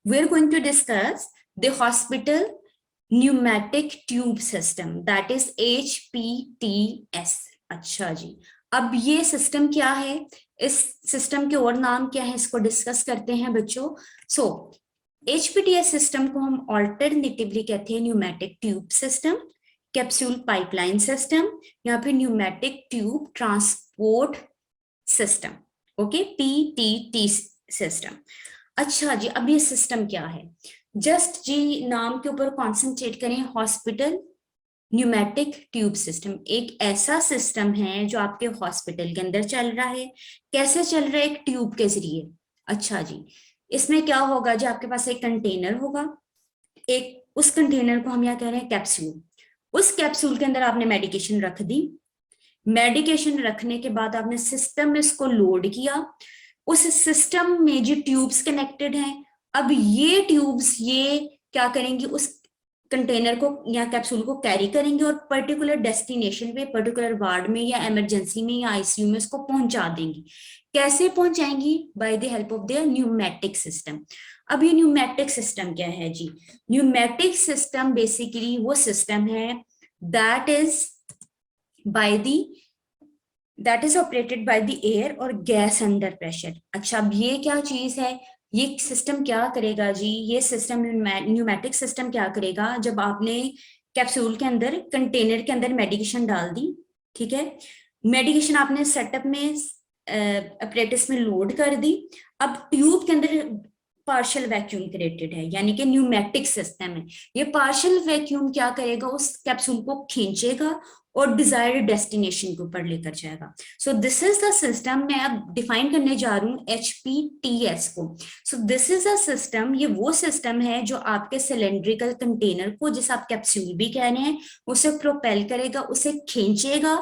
we are going to discuss the hospital pneumatic tube system, that is HPTS। अच्छा जी, अब ये system क्या है, इस सिस्टम के और नाम क्या है, इसको डिस्कस करते हैं बच्चों। सो HPTS सिस्टम को हम ऑल्टरनेटिवली कहते हैं pneumatic tube system, capsule pipeline system, या फिर pneumatic tube transport system. Okay, PTT system. अच्छा जी, अब ये सिस्टम क्या है, जस्ट जी नाम के ऊपर कॉन्सेंट्रेट करें। हॉस्पिटल न्यूमेटिक ट्यूब सिस्टम एक ऐसा सिस्टम है जो आपके हॉस्पिटल के अंदर चल रहा है। कैसे चल रहा है? एक ट्यूब के जरिए। अच्छा जी, इसमें क्या होगा जी, आपके पास एक कंटेनर होगा, एक उस कंटेनर को हम यहाँ कह रहे हैं कैप्सूल। उस कैप्सूल के अंदर आपने मेडिकेशन रख दी। मेडिकेशन रखने के बाद आपने सिस्टम में इसको लोड किया। उस सिस्टम में जो ट्यूब्स कनेक्टेड हैं, अब ये ट्यूब्स ये क्या करेंगी, उस कंटेनर को या कैप्सूल को कैरी करेंगे और पर्टिकुलर डेस्टिनेशन पे, पर्टिकुलर वार्ड में या इमरजेंसी में या आईसीयू में उसको पहुंचा देंगी। कैसे पहुंचाएंगी? By the help of the pneumatic system. अब ये न्यूमेटिक सिस्टम क्या है जी? न्यूमेटिक सिस्टम बेसिकली वो सिस्टम है that is operated by the air और गैस अंडर प्रेशर। अच्छा, अब ये क्या चीज है, ये सिस्टम क्या करेगा जी, ये सिस्टम न्यूमेटिक सिस्टम क्या करेगा, जब आपने कैप्सूल के अंदर, कंटेनर के अंदर मेडिकेशन डाल दी, ठीक है, मेडिकेशन आपने सेटअप में अपरेटस में लोड कर दी। अब ट्यूब के अंदर पार्शियल वैक्यूम क्रिएटेड है, यानी कि न्यूमेटिक सिस्टम है। ये पार्शियल वैक्यूम क्या करेगा, उस कैप्सूल को खींचेगा और डिजायर्ड डेस्टिनेशन के ऊपर लेकर जाएगा। सो दिस इज द सिस्टम। मैं अब डिफाइन करने जा रही हूँ HPTS को। सो दिस इज अ सिस्टम, ये वो सिस्टम है जो आपके सिलेंड्रिकल कंटेनर को, जिसे आप कैप्सूल भी कह रहे हैं, उसे प्रोपेल करेगा, उसे खींचेगा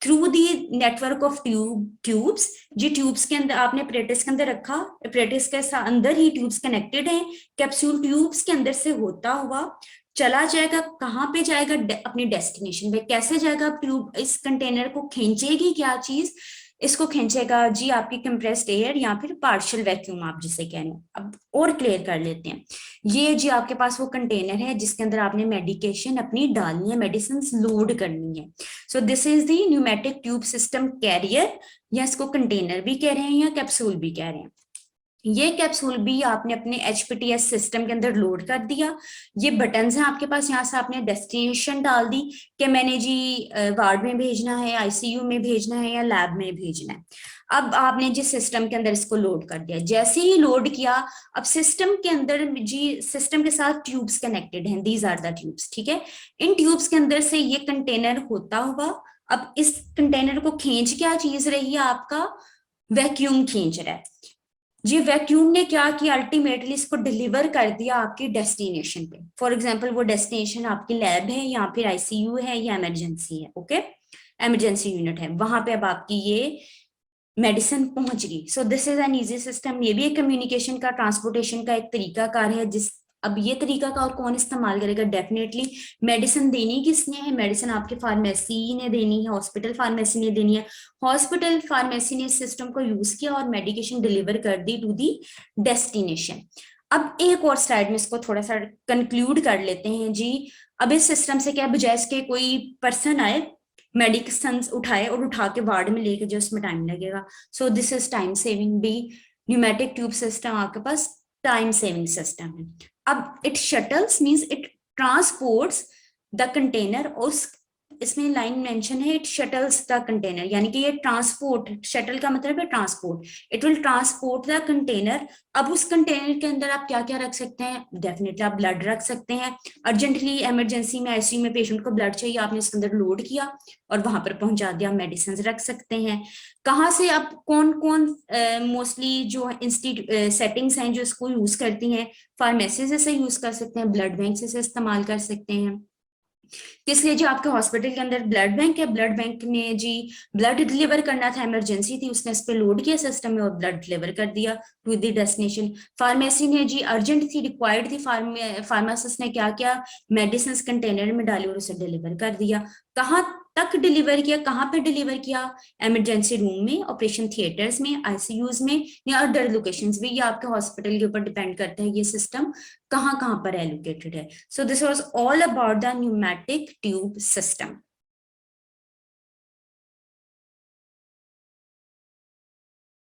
through the network of tubes. जी ट्यूब्स के अंदर आपने अपरेटस के अंदर रखा, अपरेटस के अंदर ही ट्यूब्स कनेक्टेड हैं, कैप्सूल ट्यूब्स के अंदर से होता हुआ चला जाएगा। कहाँ पे जाएगा? अपनी डेस्टिनेशन पे। कैसे जाएगा? ट्यूब इस कंटेनर को खींचेगी, क्या चीज इसको खींचेगा जी, आपकी कंप्रेस्ड एयर या फिर पार्शियल वैक्यूम आप जिसे कह रहे हैं। अब और क्लियर कर लेते हैं। ये जी आपके पास वो कंटेनर है जिसके अंदर आपने मेडिकेशन अपनी डालनी है, मेडिसिन लोड करनी है। So this is the pneumatic tube system carrier, या इसको कंटेनर भी कह रहे हैं या कैप्सूल भी कह रहे हैं। ये कैप्सूल भी आपने अपने HPTS सिस्टम के अंदर लोड कर दिया। ये बटन्स हैं आपके पास, यहाँ से आपने डेस्टिनेशन डाल दी कि मैंने जी वार्ड में भेजना है, आईसीयू में भेजना है या लैब में भेजना है। अब आपने जी सिस्टम के अंदर इसको लोड कर दिया। जैसे ही लोड किया, अब सिस्टम के अंदर जी, सिस्टम के साथ ट्यूब्स कनेक्टेड हैं, दीज आर द ट्यूब्स, ठीक है। इन ट्यूब्स के अंदर से ये कंटेनर होता हुआ, अब इस कंटेनर को खींच क्या चीज रही है, आपका वैक्यूम खींच रहा है जी। वैक्यूम ने क्या किया, अल्टीमेटली इसको डिलीवर कर दिया आपकी डेस्टिनेशन पे। फॉर एग्जांपल वो डेस्टिनेशन आपकी लैब है या फिर आईसीयू है या इमरजेंसी है, ओके, इमरजेंसी यूनिट है, वहां पे अब आपकी ये मेडिसिन पहुंच गई। सो this is an easy system. ये भी एक कम्युनिकेशन का, ट्रांसपोर्टेशन का एक तरीका कार है। जिस अब ये तरीका का और कौन इस्तेमाल करेगा? डेफिनेटली मेडिसिन देनी किसने है? मेडिसिन आपके फार्मेसी ने देनी है, हॉस्पिटल फार्मेसी ने देनी है। हॉस्पिटल फार्मेसी ने इस सिस्टम को यूज किया और मेडिकेशन डिलीवर कर दी टू दी डेस्टिनेशन। अब एक और स्लाइड में इसको थोड़ा सा कंक्लूड कर लेते हैं जी। अब इस सिस्टम से क्या, बजाय इसके कोई पर्सन आए, मेडिसिन उठाए और उठा के वार्ड में लेके जो उसमें टाइम लगेगा। सो दिस इज टाइम सेविंग भी। न्यूमेटिक ट्यूब सिस्टम आपके पास टाइम सेविंग सिस्टम है। अब it shuttles means it transports the container. उस इसमें लाइन मेंशन है, इट शटल्स द कंटेनर, यानी कि ये ट्रांसपोर्ट, शटल का मतलब है transport, it will transport the container. अब उस कंटेनर के अंदर आप क्या क्या रख सकते हैं? डेफिनेटली आप ब्लड रख सकते हैं। अर्जेंटली इमरजेंसी में, आईसीयू में पेशेंट को ब्लड चाहिए, आपने इसके अंदर लोड किया और वहां पर पहुंचा दिया। मेडिसिन रख सकते हैं। कहाँ से आप, कौन कौन मोस्टली जो इंस्टीट्यूट सेटिंग्स हैं जो इसको यूज करती हैं, फार्मेसी से यूज कर सकते हैं, ब्लड बैंक से इस्तेमाल कर सकते हैं। किस लिए? जो आपके हॉस्पिटल के अंदर ब्लड बैंक है, ब्लड बैंक ने जी ब्लड डिलीवर करना था, इमरजेंसी थी, उसने इस पे लोड किया सिस्टम में और ब्लड डिलीवर कर दिया टू द डेस्टिनेशन। फार्मेसी ने जी अर्जेंट थी, रिक्वायर्ड थी, फार्मासिस्ट ने क्या किया, मेडिसिन कंटेनर में डाली और उसे डिलीवर कर दिया। कहाँ तक डिलीवर किया, कहाँ पे डिलीवर किया, इमरजेंसी रूम में, ऑपरेशन थिएटर्स में, आईसीयूज में, या अदर लोकेशंस में, ये आपके हॉस्पिटल के ऊपर डिपेंड करता है ये सिस्टम कहाँ कहाँ पर एलोकेटेड है. So this was all about the pneumatic tube system.